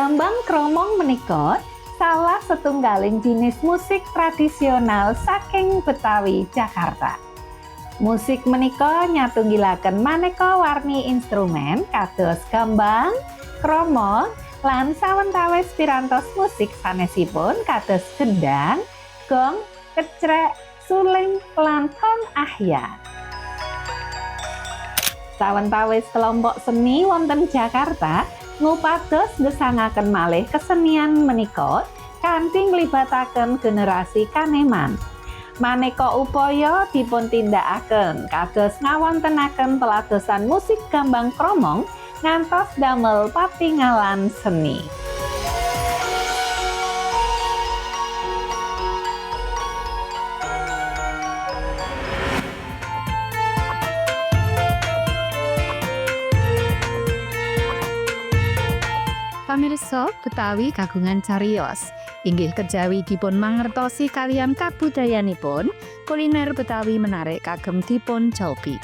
Gambang kromong menika salah setunggaling jenis musik tradisional saking Betawi Jakarta. Musik menika nyatunggilaken maneka warni instrumen kados gambang, kromong, lan sawetawis pirantos musik sanesipun kados gendang, gong, kecrek, suling, lan tong ahya. Sawetawis kelompok seni wonten Jakarta ngupados gesangaken malih kesenian menika kanthi nglibataken generasi kaneman. Maneka upaya dipun tindakaken kados ngawontenaken peladosan musik gambang kromong ngantos damel patingalan seni. Pamirsa Betawi kagungan cariyos inggih kejawi dipun mangertosi kalian kabudayanipun, kuliner Betawi menarik kagem dipun cobi.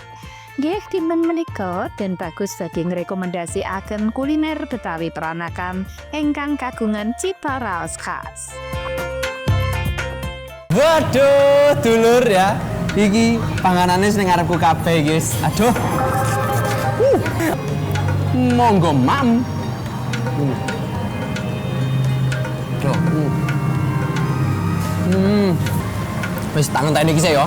Nggih dinten menika den bagus badhe ngrekomendasikaken kuliner Betawi peranakan ingkang kagungan cita raos khas. Waduh, dulur ya. Iki panganane sing ngarepku kabeh, guys. Aduh. Monggo, Mam. Wis tangan tak iki sih ya.